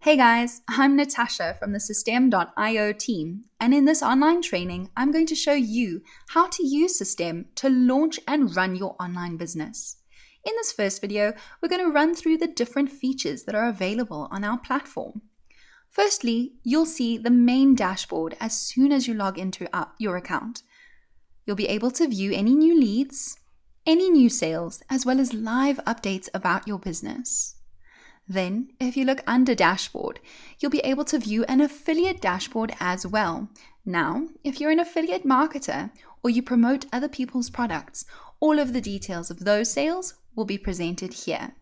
Hey guys, I'm Natasha from the SystemeIO team, and in this online training, I'm going to show you how to use System to launch and run your online business. In this first video, we're going to run through the different features that are available on our platform. Firstly, you'll see the main dashboard as soon as you log into your account. You'll be able to view any new leads, any new sales, as well as live updates about your business. Then, if you look under dashboard, you'll be able to view an affiliate dashboard as well. Now, if you're an affiliate marketer or you promote other people's products, all of the details of those sales will be presented here.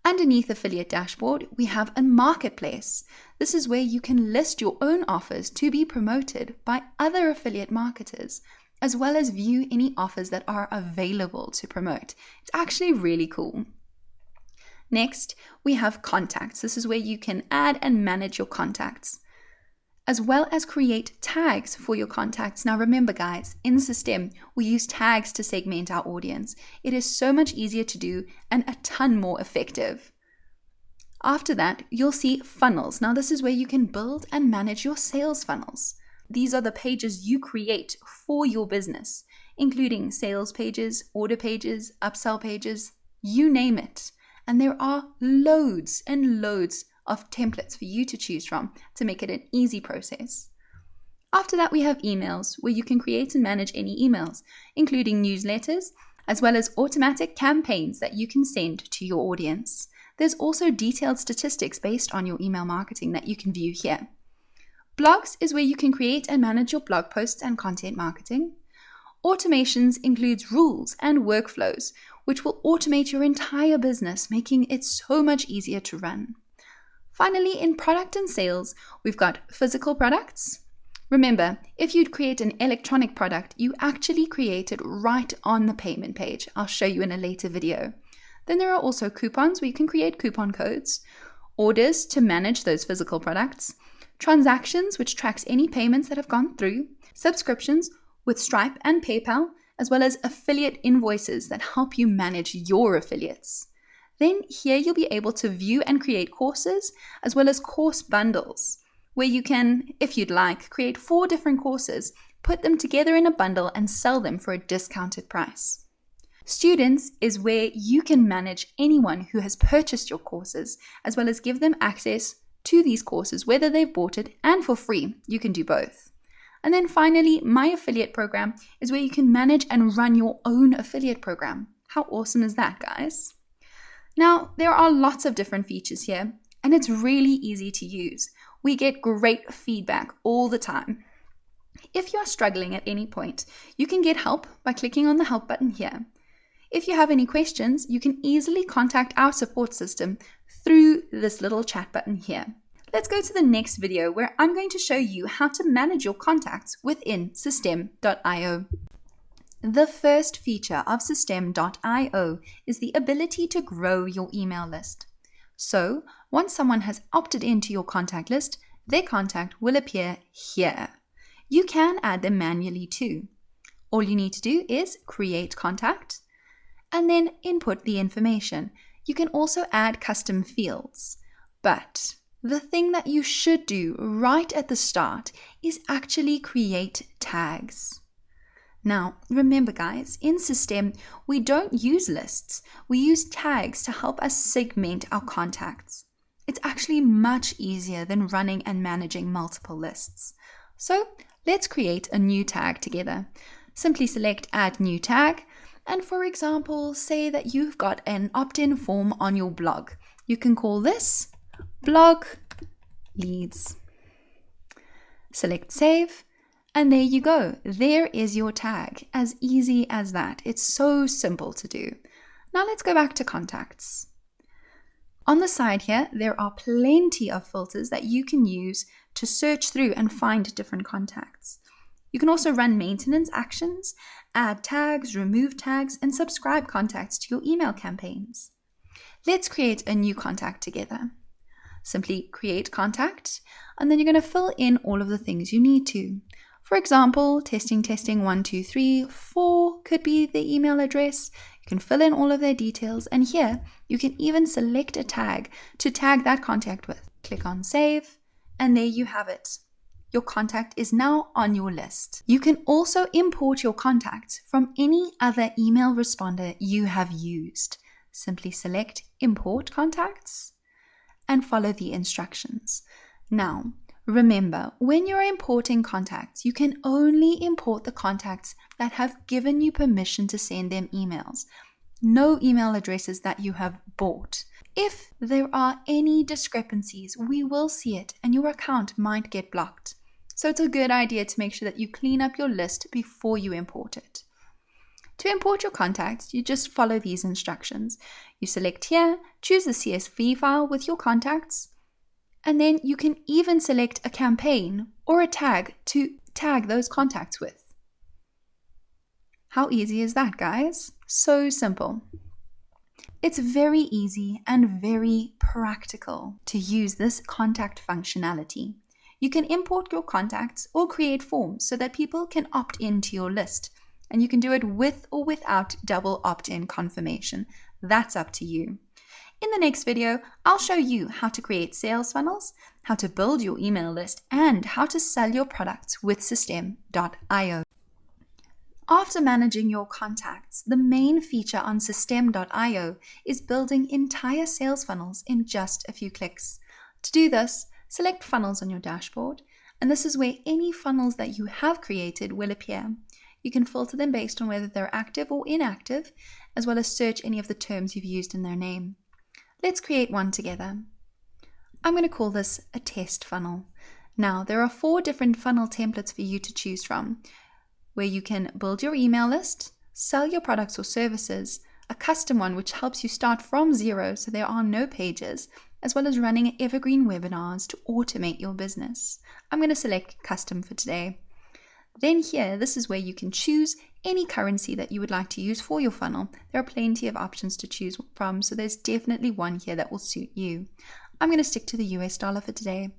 Underneath affiliate dashboard, we have a marketplace. This is where you can list your own offers to be promoted by other affiliate marketers, as well as view any offers that are available to promote. It's actually really cool. Next, we have contacts. This is where you can add and manage your contacts, as well as create tags for your contacts. Now remember guys, in System, we use tags to segment our audience. It is so much easier to do and a ton more effective. After that, you'll see funnels. Now this is where you can build and manage your sales funnels. These are the pages you create for your business, including sales pages, order pages, upsell pages, you name it. And there are loads and loads of templates for you to choose from to make it an easy process. After that, we have emails where you can create and manage any emails, including newsletters, as well as automatic campaigns that you can send to your audience. There's also detailed statistics based on your email marketing that you can view here. Blogs is where you can create and manage your blog posts and content marketing. Automations includes rules and workflows, which will automate your entire business, making it so much easier to run. Finally, in product and sales, we've got physical products. Remember, if you'd create an electronic product, you actually create it right on the payment page. I'll show you in a later video. Then there are also coupons where you can create coupon codes, orders to manage those physical products, transactions, which tracks any payments that have gone through, subscriptions with Stripe and PayPal, as well as affiliate invoices that help you manage your affiliates. Then here you'll be able to view and create courses, as well as course bundles, where you can, if you'd like, create 4 different courses, put them together in a bundle and sell them for a discounted price. Students is where you can manage anyone who has purchased your courses, as well as give them access to these courses, whether they've bought it and for free. You can do both. And then finally, my affiliate program is where you can manage and run your own affiliate program. How awesome is that, guys? Now, there are lots of different features here, and it's really easy to use. We get great feedback all the time. If you're struggling at any point, you can get help by clicking on the help button here. If you have any questions, you can easily contact our support system through this little chat button here. Let's go to the next video where I'm going to show you how to manage your contacts within SystemeIO. The first feature of SystemeIO is the ability to grow your email list. So, once someone has opted into your contact list, their contact will appear here. You can add them manually too. All you need to do is create contact and then input the information. You can also add custom fields, but the thing that you should do right at the start is actually create tags. Now, remember guys, in System, we don't use lists. We use tags to help us segment our contacts. It's actually much easier than running and managing multiple lists. So let's create a new tag together. Simply select Add New Tag. And for example, say that you've got an opt-in form on your blog. You can call this blog leads. Select save, and there you go. There is your tag. As easy as that. It's so simple to do. Now let's go back to contacts. On the side here, there are plenty of filters that you can use to search through and find different contacts. You can also run maintenance actions, add tags, remove tags, and subscribe contacts to your email campaigns. Let's create a new contact together. Simply create contact, and then you're going to fill in all of the things you need to. For example, testing 1, 2, 3, 4 could be the email address. You can fill in all of their details, and here you can even select a tag to tag that contact with. Click on save, and there you have it. Your contact is now on your list. You can also import your contacts from any other email responder you have used. Simply select Import Contacts and follow the instructions. Now, remember, when you're importing contacts, you can only import the contacts that have given you permission to send them emails. No email addresses that you have bought. If there are any discrepancies, we will see it and your account might get blocked. So it's a good idea to make sure that you clean up your list before you import it. To import your contacts, you just follow these instructions. You select here, choose the CSV file with your contacts, and then you can even select a campaign or a tag to tag those contacts with. How easy is that, guys? So simple. It's very easy and very practical to use this contact functionality. You can import your contacts or create forms so that people can opt into your list. And you can do it with or without double opt-in confirmation. That's up to you. In the next video, I'll show you how to create sales funnels, how to build your email list, and how to sell your products with SystemeIO. After managing your contacts, the main feature on SystemeIO is building entire sales funnels in just a few clicks. To do this, select Funnels on your dashboard, and this is where any funnels that you have created will appear. You can filter them based on whether they're active or inactive, as well as search any of the terms you've used in their name. Let's create one together. I'm going to call this a test funnel. Now, there are 4 different funnel templates for you to choose from, where you can build your email list, sell your products or services, a custom one which helps you start from zero so there are no pages, as well as running evergreen webinars to automate your business. I'm going to select custom for today. Then here, this is where you can choose any currency that you would like to use for your funnel. There are plenty of options to choose from, so there's definitely one here that will suit you. I'm going to stick to the US dollar for today.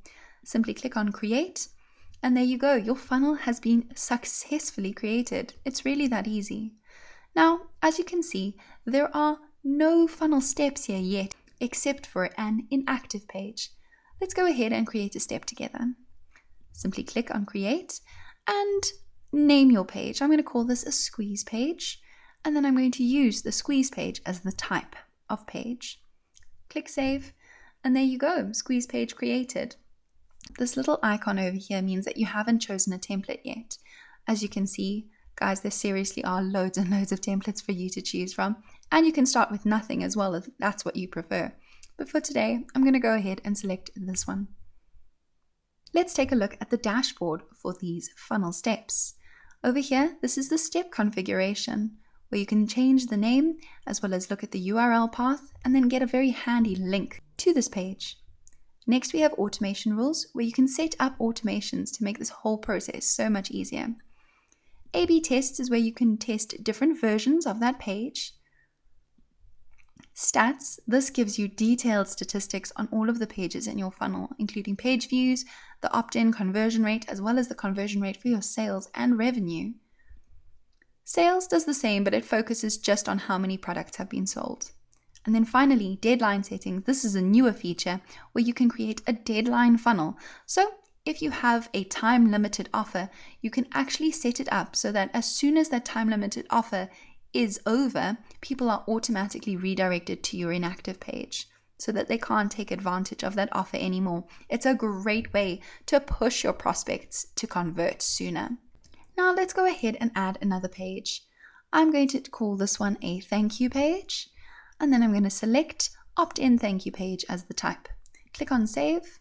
Simply click on create, and there you go. Your funnel has been successfully created. It's really that easy. Now, as you can see, there are no funnel steps here yet, except for an inactive page. Let's go ahead and create a step together. Simply click on create and name your page. I'm going to call this a squeeze page, and then I'm going to use the squeeze page as the type of page. Click save, and there you go, squeeze page created. This little icon over here means that you haven't chosen a template yet. As you can see, guys, there seriously are loads and loads of templates for you to choose from, and you can start with nothing as well if that's what you prefer. But for today, I'm going to go ahead and select this one. Let's take a look at the dashboard for these funnel steps. Over here, this is the step configuration, where you can change the name as well as look at the URL path and then get a very handy link to this page. Next, we have automation rules, where you can set up automations to make this whole process so much easier. A/B tests is where you can test different versions of that page. Stats, this gives you detailed statistics on all of the pages in your funnel, including page views, the opt-in conversion rate, as well as the conversion rate for your sales and revenue. Sales does the same, but it focuses just on how many products have been sold. And then finally, deadline settings. This is a newer feature where you can create a deadline funnel. So if you have a time-limited offer, you can actually set it up so that as soon as that time-limited offer is over, people are automatically redirected to your inactive page so that they can't take advantage of that offer anymore. It's a great way to push your prospects to convert sooner. Now let's go ahead and add another page. I'm going to call this one a thank you page, and then I'm going to select opt-in thank you page as the type. Click on save,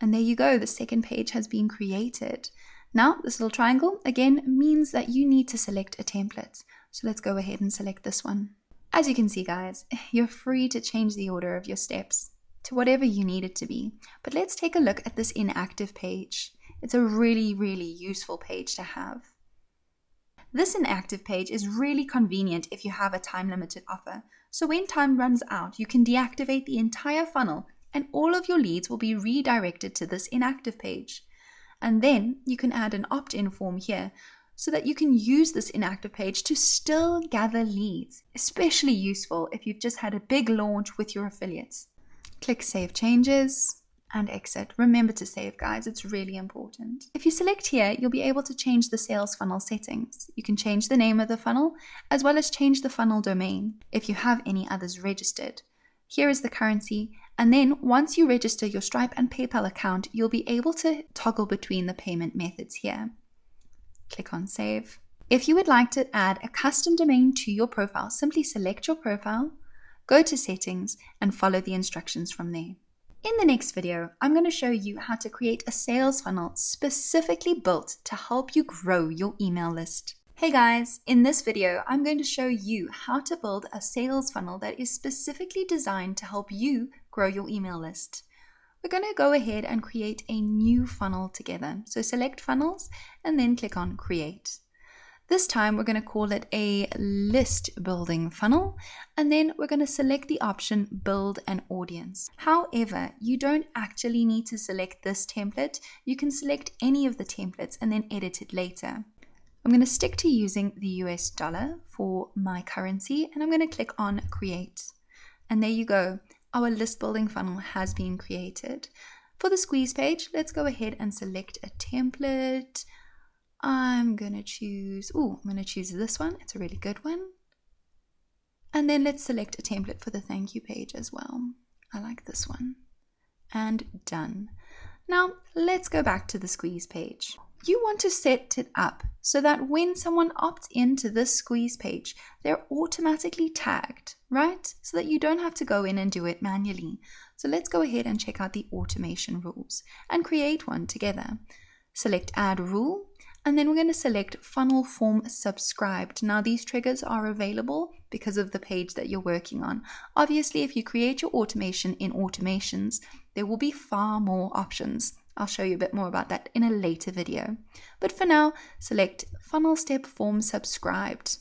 and there you go, the second page has been created. Now this little triangle again means that you need to select a template. So let's go ahead and select this one. As you can see, guys, you're free to change the order of your steps to whatever you need it to be. But let's take a look at this inactive page. It's a really, really useful page to have. This inactive page is really convenient if you have a time-limited offer. So when time runs out, you can deactivate the entire funnel and all of your leads will be redirected to this inactive page. And then you can add an opt-in form here so that you can use this inactive page to still gather leads, especially useful if you've just had a big launch with your affiliates. Click Save Changes, and exit. Remember to save, guys. It's really important. If you select here, you'll be able to change the sales funnel settings. You can change the name of the funnel as well as change the funnel domain if you have any others registered. Here is the currency. And then once you register your Stripe and PayPal account, you'll be able to toggle between the payment methods here. Click on Save. If you would like to add a custom domain to your profile, simply select your profile, go to Settings, and follow the instructions from there. In the next video, I'm going to show you how to create a sales funnel specifically built to help you grow your email list. Hey guys, in this video, I'm going to show you how to build a sales funnel that is specifically designed to help you grow your email list. We're going to go ahead and create a new funnel together. So select Funnels and then click on Create. This time we're going to call it a list building funnel, and then we're going to select the option Build an Audience. However, you don't actually need to select this template. You can select any of the templates and then edit it later. I'm going to stick to using the US dollar for my currency, and I'm going to click on Create. And there you go. Our list building funnel has been created. For the squeeze page, let's go ahead and select a template. I'm going to choose this one. It's a really good one. And then let's select a template for the thank you page as well. I like this one. And done. Now let's go back to the squeeze page. You want to set it up so that when someone opts into this squeeze page, they're automatically tagged, right? So that you don't have to go in and do it manually. So let's go ahead and check out the automation rules and create one together. Select Add Rule, and then we're going to select Funnel Form Subscribed. Now these triggers are available because of the page that you're working on. Obviously, if you create your automation in Automations, there will be far more options. I'll show you a bit more about that in a later video. But for now, select Funnel Step Form Subscribed.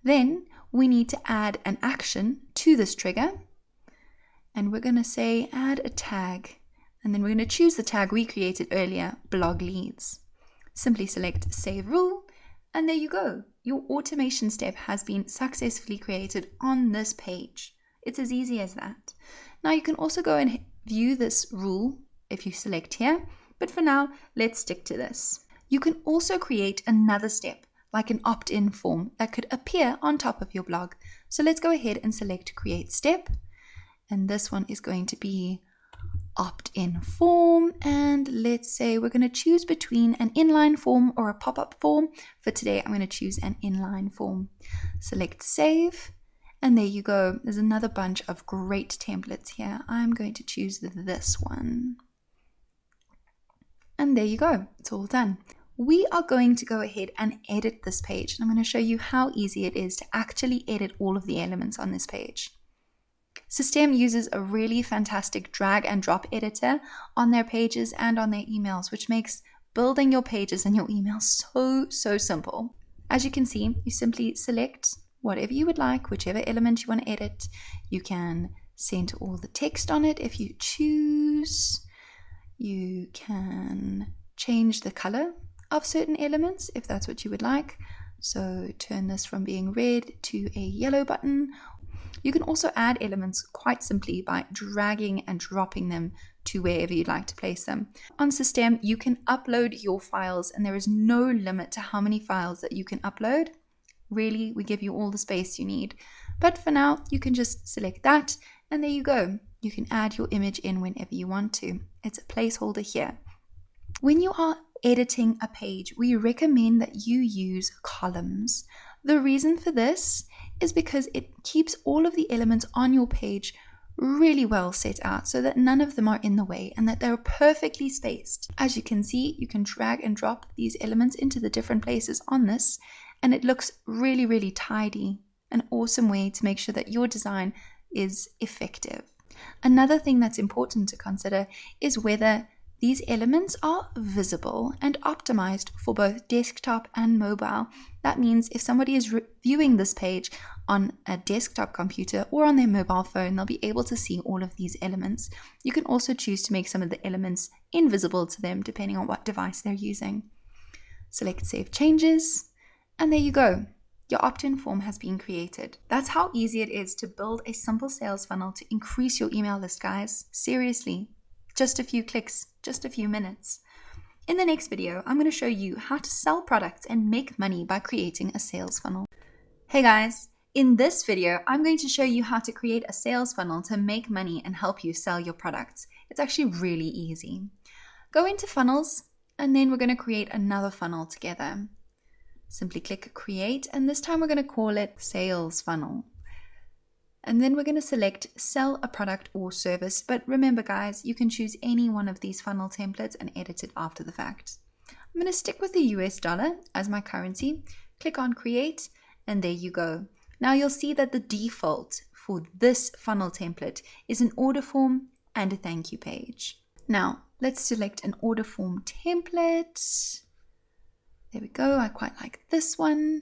Then we need to add an action to this trigger. And we're going to say add a tag. And then we're going to choose the tag we created earlier, blog leads. Simply select Save Rule. And there you go. Your automation step has been successfully created on this page. It's as easy as that. Now you can also go and view this rule if you select here, but for now, let's stick to this. You can also create another step, like an opt-in form that could appear on top of your blog. So let's go ahead and select Create Step, and this one is going to be opt-in form, and let's say we're going to choose between an inline form or a pop-up form. For today, I'm going to choose an inline form. Select Save. And there you go. There's another bunch of great templates here. I'm going to choose this one. And there you go. It's all done. We are going to go ahead and edit this page. And I'm going to show you how easy it is to actually edit all of the elements on this page. System uses a really fantastic drag and drop editor on their pages and on their emails, which makes building your pages and your emails so simple. As you can see, you simply select whatever you would like, whichever element you want to edit. You can center all the text on it if you choose. You can change the color of certain elements if that's what you would like. So turn this from being red to a yellow button. You can also add elements quite simply by dragging and dropping them to wherever you'd like to place them. On System, you can upload your files, and there is no limit to how many files that you can upload. Really, we give you all the space you need. But for now, you can just select that, and there you go. You can add your image in whenever you want to. It's a placeholder here. When you are editing a page, we recommend that you use columns. The reason for this is because it keeps all of the elements on your page really well set out so that none of them are in the way and that they're perfectly spaced. As you can see, you can drag and drop these elements into the different places on this, and it looks really tidy. An awesome way to make sure that your design is effective. Another thing that's important to consider is whether these elements are visible and optimized for both desktop and mobile. That means if somebody is viewing this page on a desktop computer or on their mobile phone, they'll be able to see all of these elements. You can also choose to make some of the elements invisible to them depending on what device they're using. Select Save Changes, and there you go. Your opt-in form has been created. That's how easy it is to build a simple sales funnel to increase your email list, guys. Seriously. Just a few clicks, just a few minutes. In the next video, I'm going to show you how to sell products and make money by creating a sales funnel. Hey guys, in this video, I'm going to show you how to create a sales funnel to make money and help you sell your products. It's actually really easy. Go into funnels, and then we're going to create another funnel together. Simply click create, and this time we're going to call it sales funnel. And then we're going to select sell a product or service. But remember guys, you can choose any one of these funnel templates and edit it after the fact. I'm going to stick with the US dollar as my currency. Click on create, and there you go. Now you'll see that the default for this funnel template is an order form and a thank you page. Now let's select an order form template. There we go. I quite like this one.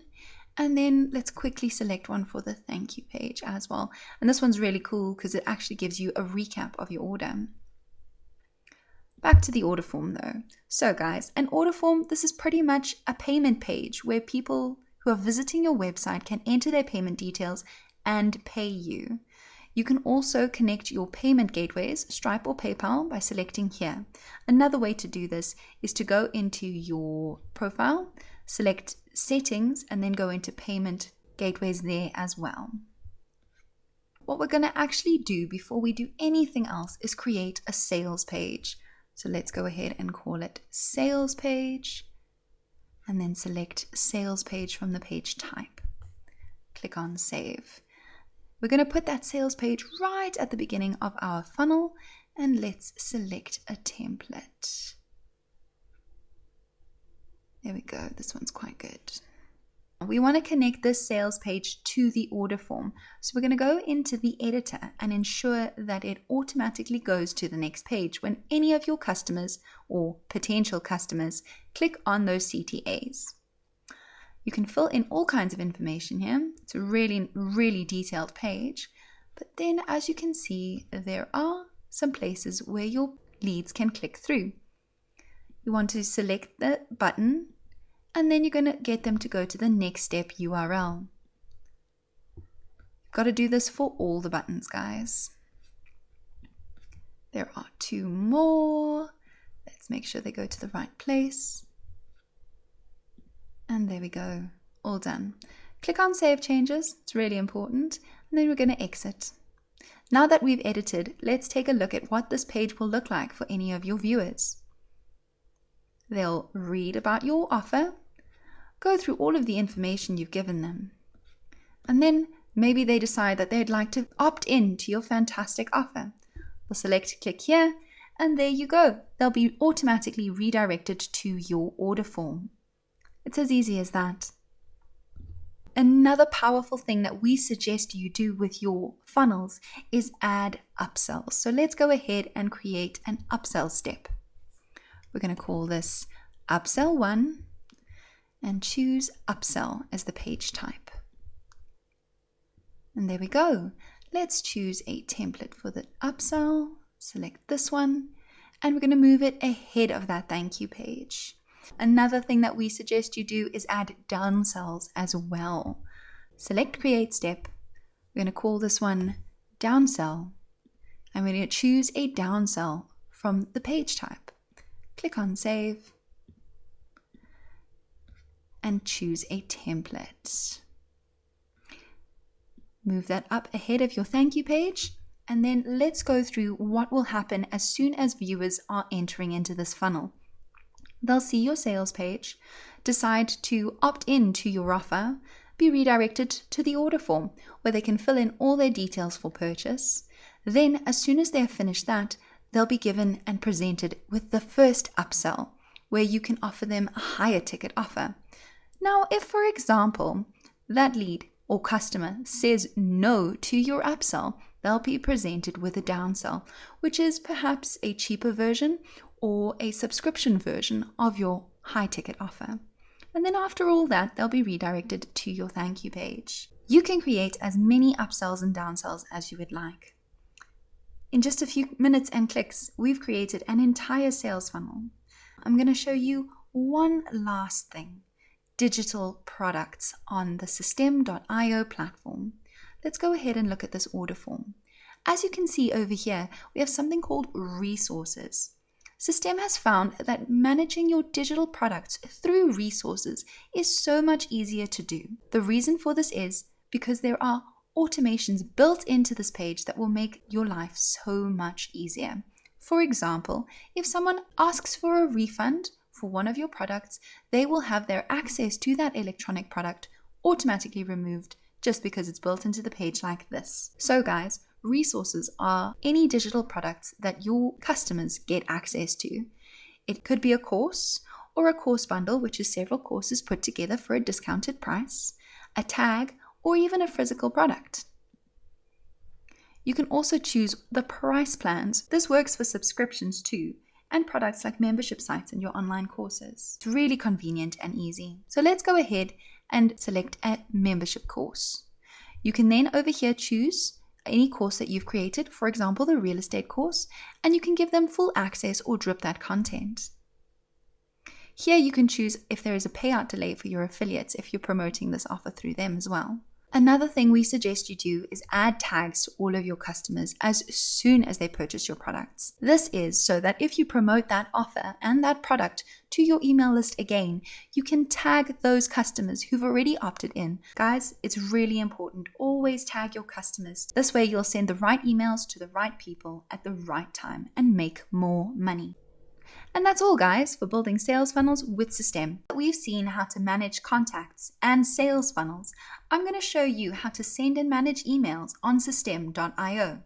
And then let's quickly select one for the thank you page as well. And this one's really cool because it actually gives you a recap of your order. Back to the order form though. So guys, an order form, this is pretty much a payment page where people who are visiting your website can enter their payment details and pay you. You can also connect your payment gateways, Stripe or PayPal, by selecting here. Another way to do this is to go into your profile, select settings, and then go into payment gateways there as well. What we're going to actually do before we do anything else is create a sales page. So let's go ahead and call it sales page, and then select sales page from the page type. Click on save. We're going to put that sales page right at the beginning of our funnel, and let's select a template. There we go. This one's quite good. We want to connect this sales page to the order form. So we're going to go into the editor and ensure that it automatically goes to the next page when any of your customers or potential customers click on those CTAs. You can fill in all kinds of information here. It's a really, really detailed page. But then as you can see, there are some places where your leads can click through. You want to select the button, and then you're going to get them to go to the next step URL. You've got to do this for all the buttons, guys. There are 2 more. Let's make sure they go to the right place. And there we go, all done. Click on Save Changes, it's really important, and then we're going to exit. Now that we've edited, let's take a look at what this page will look like for any of your viewers. They'll read about your offer, go through all of the information you've given them, and then maybe they decide that they'd like to opt in to your fantastic offer. We'll select click here, and there you go. They'll be automatically redirected to your order form. It's as easy as that. Another powerful thing that we suggest you do with your funnels is add upsells. So let's go ahead and create an upsell step. We're going to call this upsell 1 and choose upsell as the page type. And there we go. Let's choose a template for the upsell. Select this one, and we're going to move it ahead of that thank you page. Another thing that we suggest you do is add downsells as well. Select create step. We're going to call this one downsell. I'm going to choose a downsell from the page type. Click on save and choose a template. Move that up ahead of your thank you page, and then let's go through what will happen as soon as viewers are entering into this funnel. They'll see your sales page, decide to opt in to your offer, be redirected to the order form where they can fill in all their details for purchase. Then, as soon as they have finished that, they'll be given and presented with the first upsell, where you can offer them a higher ticket offer. Now, if, for example, that lead or customer says no to your upsell, they'll be presented with a downsell, which is perhaps a cheaper version or a subscription version of your high ticket offer. And then after all that, they'll be redirected to your thank you page. You can create as many upsells and downsells as you would like. In just a few minutes and clicks, we've created an entire sales funnel. I'm going to show you one last thing: digital products on the SystemeIO platform. Let's go ahead and look at this order form. As you can see over here, we have something called resources. System has found that managing your digital products through resources is so much easier to do. The reason for this is because there are automations built into this page that will make your life so much easier. For example, if someone asks for a refund for one of your products, they will have their access to that electronic product automatically removed just because it's built into the page like this. So guys, resources are any digital products that your customers get access to. It could be a course or a course bundle, which is several courses put together for a discounted price, a tag, or even a physical product. You can also choose the price plans. This works for subscriptions too, and products like membership sites and your online courses. It's really convenient and easy. So let's go ahead and select a membership course. You can then over here choose any course that you've created, for example, the real estate course, and you can give them full access or drip that content. Here you can choose if there is a payout delay for your affiliates if you're promoting this offer through them as well. Another thing we suggest you do is add tags to all of your customers as soon as they purchase your products. This is so that if you promote that offer and that product to your email list again, you can tag those customers who've already opted in. Guys, it's really important. Always tag your customers. This way you'll send the right emails to the right people at the right time and make more money. And that's all, guys, for building sales funnels with System. We've seen how to manage contacts and sales funnels. I'm going to show you how to send and manage emails on SystemeIO.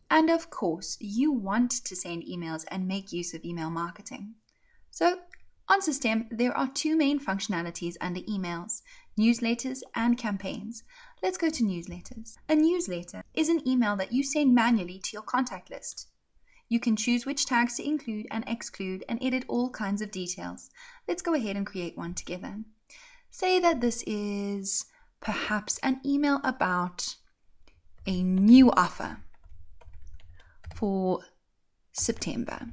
And of course, you want to send emails and make use of email marketing. So on System, there are two main functionalities under emails: newsletters and campaigns. Let's go to newsletters. A newsletter is an email that you send manually to your contact list. You can choose which tags to include and exclude and edit all kinds of details. Let's go ahead and create one together. Say that this is perhaps an email about a new offer for September.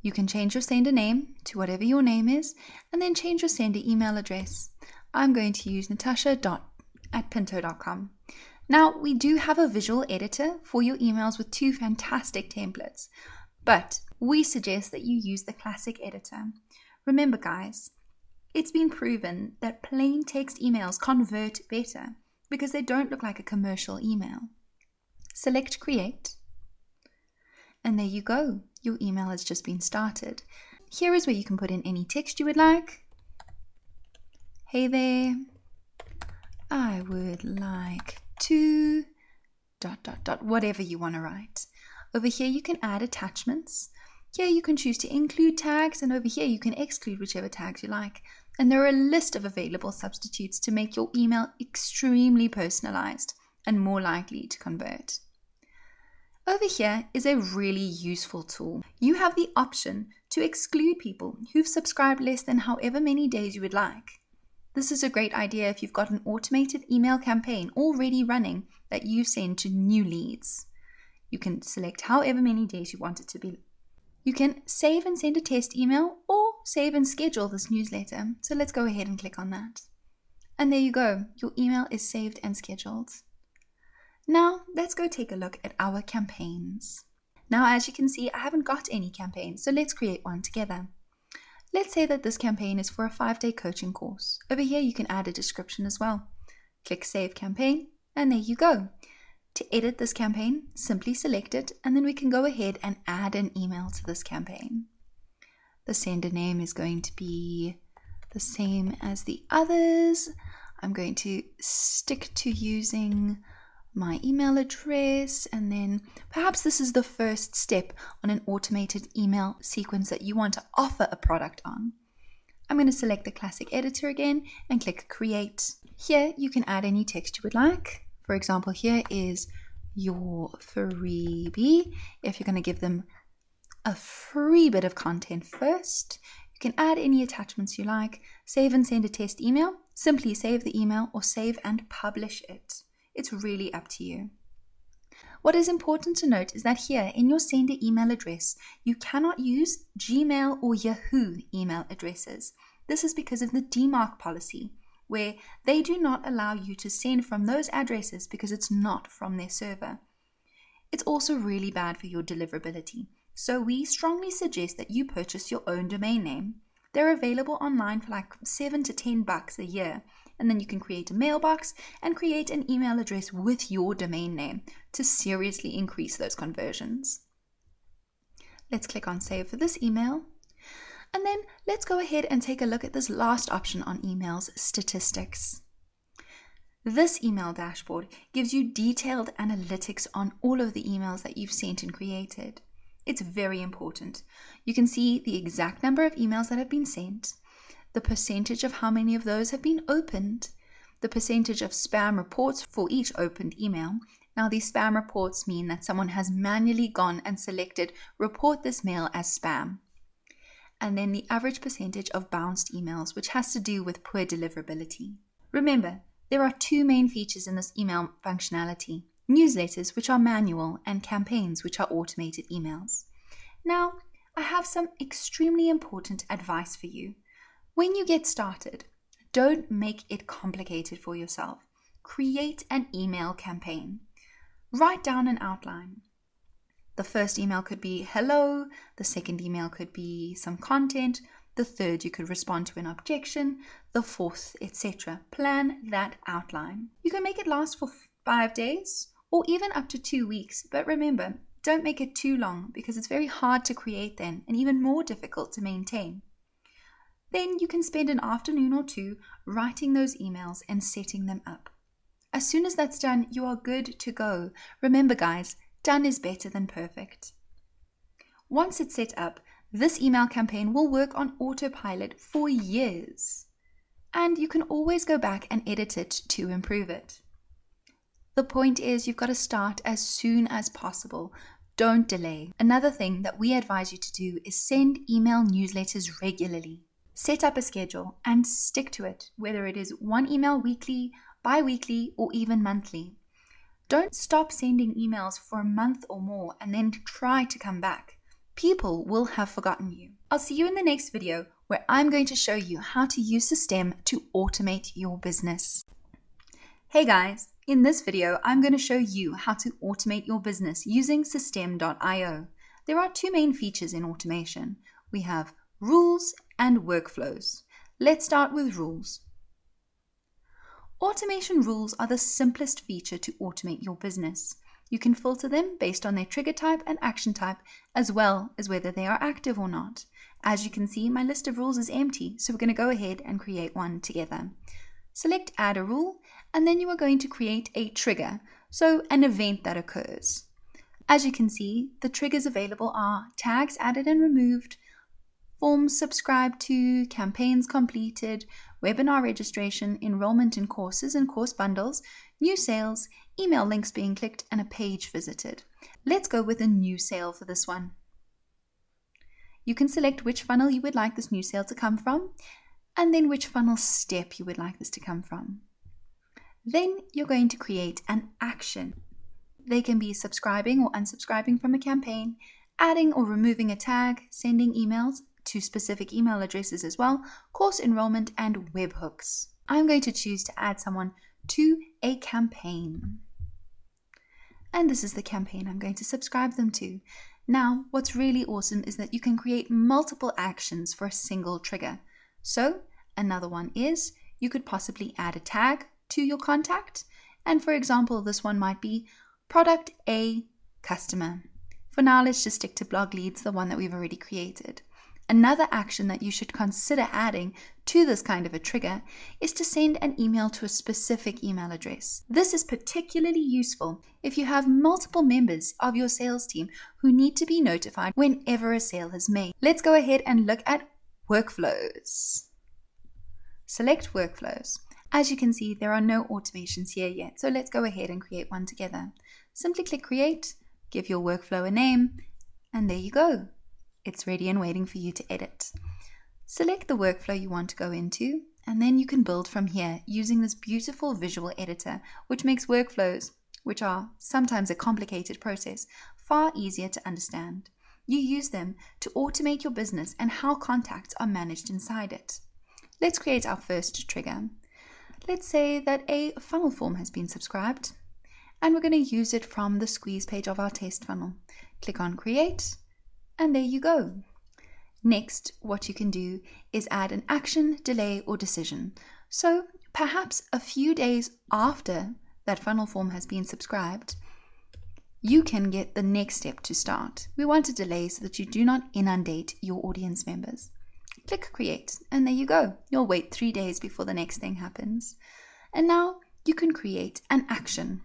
You can change your sender name to whatever your name is and then change your sender email address. I'm going to use natasha.pinto.com. Now, we do have a visual editor for your emails with two fantastic templates, but we suggest that you use the classic editor. Remember, guys, it's been proven that plain text emails convert better because they don't look like a commercial email. Select Create, and there you go. Your email has just been started. Here is where you can put in any text you would like. Hey there, I would like to ... whatever you want to write. Over here you can add attachments. Here you can choose to include tags, and over here you can exclude whichever tags you like. And there are a list of available substitutes to make your email extremely personalized and more likely to convert. Over here is a really useful tool. You have the option to exclude people who've subscribed less than however many days you would like. This is a great idea if you've got an automated email campaign already running that you send to new leads. You can select however many days you want it to be. You can save and send a test email or save and schedule this newsletter. So let's go ahead and click on that. And there you go. Your email is saved and scheduled. Now let's go take a look at our campaigns. Now, as you can see, I haven't got any campaigns, so let's create one together. Let's say that this campaign is for a 5-day coaching course. Over here, you can add a description as well. Click Save Campaign, and there you go. To edit this campaign, simply select it, and then we can go ahead and add an email to this campaign. The sender name is going to be the same as the others. I'm going to stick to using my email address, and then perhaps this is the first step on an automated email sequence that you want to offer a product on. I'm going to select the classic editor again and click Create. Here you can add any text you would like. For example, here is your freebie. If you're going to give them a free bit of content first, you can add any attachments you like. Save and send a test email. Simply save the email or save and publish it. It's really up to you. What is important to note is that here in your sender email address, you cannot use Gmail or Yahoo email addresses. This is because of the DMARC policy. where they do not allow you to send from those addresses because it's not from their server. It's also really bad for your deliverability. So we strongly suggest that you purchase your own domain name. They're available online for like $7 to $10 a year. And then you can create a mailbox and create an email address with your domain name to seriously increase those conversions. Let's click on save for this email. And then let's go ahead and take a look at this last option on emails, statistics. This email dashboard gives you detailed analytics on all of the emails that you've sent and created. It's very important. You can see the exact number of emails that have been sent, the percentage of how many of those have been opened, the percentage of spam reports for each opened email. Now, these spam reports mean that someone has manually gone and selected report this mail as spam. And then the average percentage of bounced emails, which has to do with poor deliverability. Remember, there are two main features in this email functionality: newsletters, which are manual, and campaigns, which are automated emails. Now, I have some extremely important advice for you. When you get started, don't make it complicated for yourself. Create an email campaign. Write down an outline. The first email could be hello, the second email could be some content, the third you could respond to an objection, the fourth, etc. Plan that outline. You can make it last for 5 days or even up to 2 weeks, but remember, don't make it too long because it's very hard to create then and even more difficult to maintain. Then you can spend an afternoon or two writing those emails and setting them up. As soon as that's done, you are good to go. Remember guys, done is better than perfect. Once it's set up, this email campaign will work on autopilot for years. And you can always go back and edit it to improve it. The point is you've got to start as soon as possible. Don't delay. Another thing that we advise you to do is send email newsletters regularly. Set up a schedule and stick to it, whether it is one email weekly, bi-weekly, or even monthly. Don't stop sending emails for a month or more and then try to come back. People will have forgotten you. I'll see you in the next video where I'm going to show you how to use System to automate your business. Hey guys, in this video, I'm going to show you how to automate your business using SystemeIO. There are two main features in automation. We have rules and workflows. Let's start with rules. Automation rules are the simplest feature to automate your business. You can filter them based on their trigger type and action type, as well as whether they are active or not. As you can see, my list of rules is empty, so we're going to go ahead and create one together. Select Add a Rule, and then you are going to create a trigger, so an event that occurs. As you can see, the triggers available are tags added and removed, forms subscribed to, campaigns completed, webinar registration, enrollment in courses and course bundles, new sales, email links being clicked, and a page visited. Let's go with a new sale for this one. You can select which funnel you would like this new sale to come from, and then which funnel step you would like this to come from. Then you're going to create an action. They can be subscribing or unsubscribing from a campaign, adding or removing a tag, sending emails to specific email addresses as well, course enrollment, and webhooks. I'm going to choose to add someone to a campaign. And this is the campaign I'm going to subscribe them to. Now, what's really awesome is that you can create multiple actions for a single trigger. So, another one is you could possibly add a tag to your contact. And for example, this one might be product A customer. For now, let's just stick to blog leads, the one that we've already created. Another action that you should consider adding to this kind of a trigger is to send an email to a specific email address. This is particularly useful if you have multiple members of your sales team who need to be notified whenever a sale is made. Let's go ahead and look at workflows. Select workflows. As you can see, there are no automations here yet, so let's go ahead and create one together. Simply click Create, give your workflow a name, and there you go. It's ready and waiting for you to edit. Select the workflow you want to go into, and then you can build from here using this beautiful visual editor, which makes workflows, which are sometimes a complicated process, far easier to understand. You use them to automate your business and how contacts are managed inside it. Let's create our first trigger. Let's say that a funnel form has been subscribed, and we're going to use it from the squeeze page of our test funnel. Click on create, and there you go. Next, what you can do is add an action, delay, or decision. So perhaps a few days after that funnel form has been subscribed, you can get the next step to start. We want a delay so that you do not inundate your audience members. Click create, and there you go. You'll wait 3 days before the next thing happens. And now you can create an action.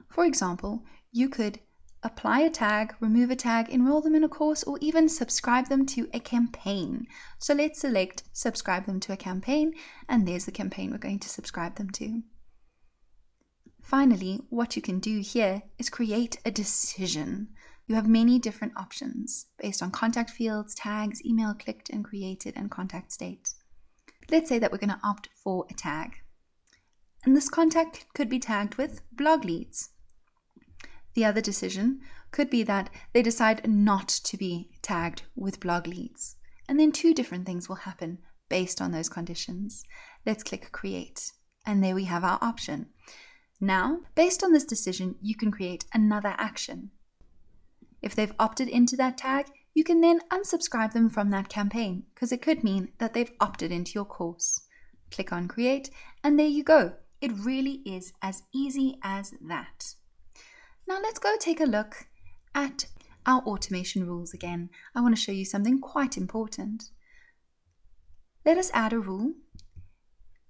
For example, you could apply a tag, remove a tag, enroll them in a course, or even subscribe them to a campaign. So let's select subscribe them to a campaign, and there's the campaign we're going to subscribe them to. Finally, what you can do here is create a decision. You have many different options based on contact fields, tags, email clicked and created, and contact state. Let's say that we're going to opt for a tag. And this contact could be tagged with blog leads. The other decision could be that they decide not to be tagged with blog leads. And then 2 different things will happen based on those conditions. Let's click create. And there we have our option. Now, based on this decision, you can create another action. If they've opted into that tag, you can then unsubscribe them from that campaign, because it could mean that they've opted into your course. Click on create, and there you go. It really is as easy as that. Now let's go take a look at our automation rules again. I want to show you something quite important. Let us add a rule.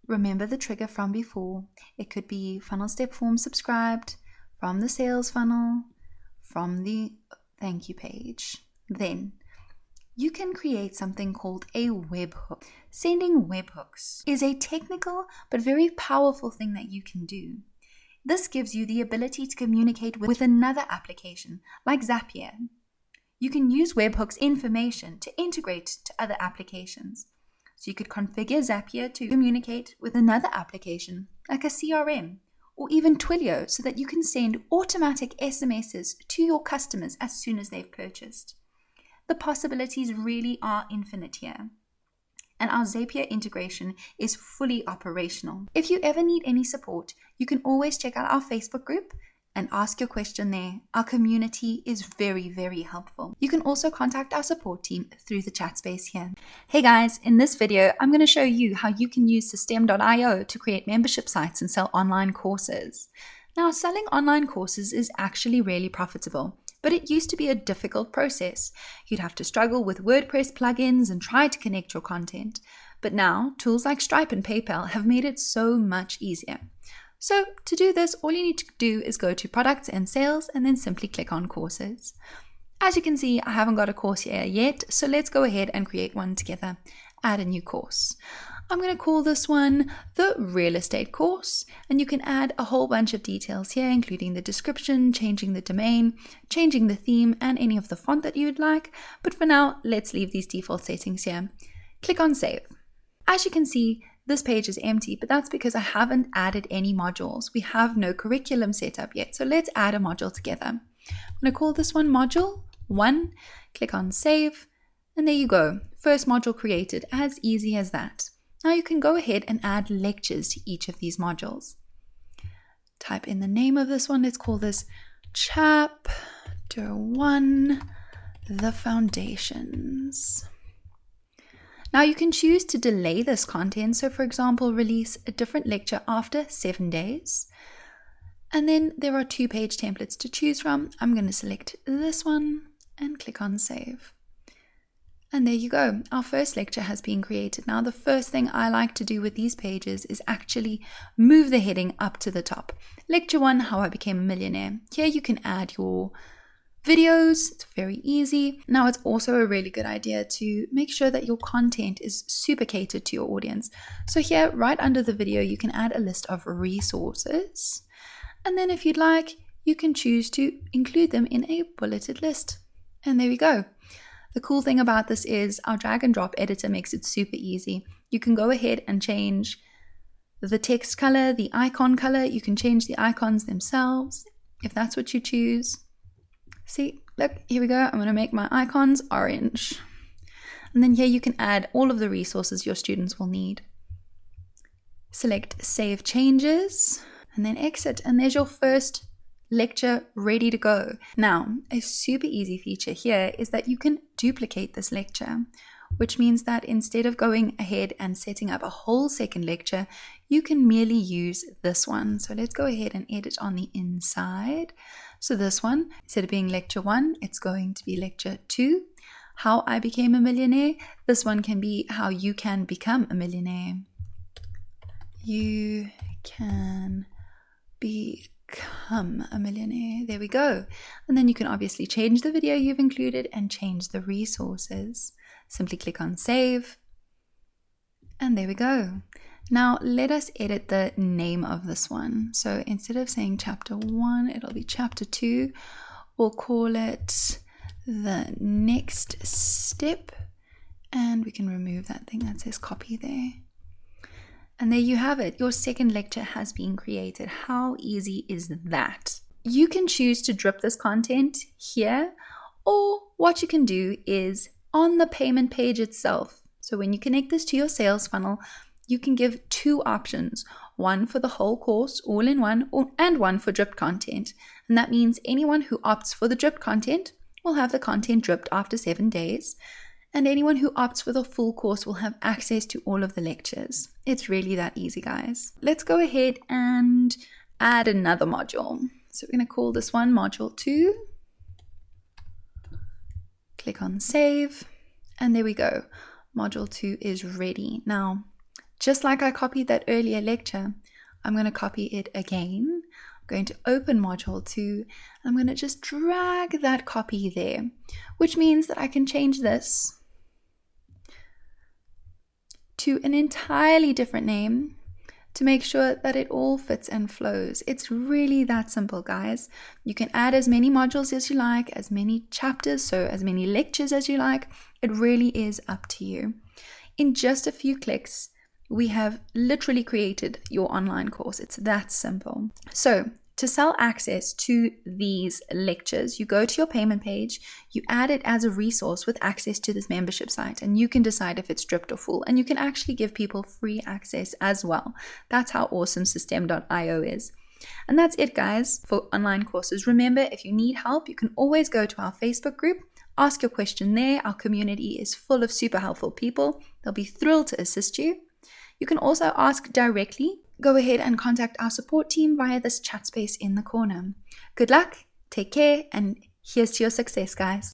Remember the trigger from before. It could be funnel step form subscribed, from the sales funnel, from the thank you page. Then you can create something called a webhook. Sending webhooks is a technical but very powerful thing that you can do. This gives you the ability to communicate with another application, like Zapier. You can use webhooks information to integrate to other applications. So you could configure Zapier to communicate with another application, like a CRM, or even Twilio, so that you can send automatic SMSs to your customers as soon as they've purchased. The possibilities really are infinite here. And our Zapier integration is fully operational. If you ever need any support, you can always check out our Facebook group and ask your question there. Our community is very, very helpful. You can also contact our support team through the chat space here. Hey guys, in this video, I'm going to show you how you can use SystemeIO to create membership sites and sell online courses. Now, selling online courses is actually really profitable. But it used to be a difficult process. You'd have to struggle with WordPress plugins and try to connect your content. But now, tools like Stripe and PayPal have made it so much easier. So to do this, all you need to do is go to Products and Sales and then simply click on Courses. As you can see, I haven't got a course here yet, so let's go ahead and create one together. Add a new course. I'm going to call this one the Real Estate course, and you can add a whole bunch of details here, including the description, changing the domain, changing the theme, and any of the font that you would like. But for now, let's leave these default settings here. Click on Save. As you can see, this page is empty, but that's because I haven't added any modules. We have no curriculum set up yet, so let's add a module together. I'm going to call this one Module 1. Click on Save, and there you go. First module created, as easy as that. Now you can go ahead and add lectures to each of these modules. Type in the name of this one. Let's call this Chapter 1, The Foundations. Now you can choose to delay this content. So for example, release a different lecture after 7 days. And then there are 2-page templates to choose from. I'm going to select this one and click on Save. And there you go. Our first lecture has been created. Now, the first thing I like to do with these pages is actually move the heading up to the top. Lecture 1, How I Became a Millionaire. Here you can add your videos. It's very easy. Now, it's also a really good idea to make sure that your content is super catered to your audience. So here, right under the video, you can add a list of resources. And then if you'd like, you can choose to include them in a bulleted list. And there we go. The cool thing about this is our drag and drop editor makes it super easy. You can go ahead and change the text color, the icon color. You can change the icons themselves if that's what you choose. See, look, here we go. I'm going to make my icons orange. And then here you can add all of the resources your students will need. Select Save Changes, and then exit. And there's your first lecture ready to go. Now, a super easy feature here is that you can duplicate this lecture, which means that instead of going ahead and setting up a whole second lecture, you can merely use this one. So let's go ahead and edit on the inside. So this one, instead of being lecture 1, it's going to be lecture 2. How I became a millionaire. This one can be how you can become a millionaire. You can become a millionaire. There we go. And then you can obviously change the video you've included and change the resources. Simply click on save. And there we go. Now let us edit the name of this one. So instead of saying chapter 1, it'll be chapter 2. We'll call it the next step. And we can remove that thing that says copy there. And there you have it. Your second lecture has been created. How easy is that? You can choose to drip this content here, or what you can do is on the payment page itself. So when you connect this to your sales funnel, you can give 2 options, one for the whole course all in one, and one for dripped content. And that means anyone who opts for the dripped content will have the content dripped after 7 days. And anyone who opts for the full course will have access to all of the lectures. It's really that easy, guys. Let's go ahead and add another module. So we're going to call this one module 2. Click on save. And there we go. Module 2 is ready. Now, just like I copied that earlier lecture, I'm going to copy it again. I'm going to open module 2. I'm going to just drag that copy there, which means that I can change this to an entirely different name to make sure that it all fits and flows. It's really that simple, guys. You can add as many modules as you like, as many chapters, so as many lectures as you like. It really is up to you. In just a few clicks, we have literally created your online course. It's that simple. So to sell access to these lectures, you go to your payment page, you add it as a resource with access to this membership site, and you can decide if it's stripped or full, and you can actually give people free access as well. That's how awesome SystemeIO is. And that's it, guys, for online courses. Remember, if you need help, you can always go to our Facebook group, ask your question there. Our community is full of super helpful people. They'll be thrilled to assist you. You can also ask directly. Go ahead and contact our support team via this chat space in the corner. Good luck, take care, and here's to your success, guys.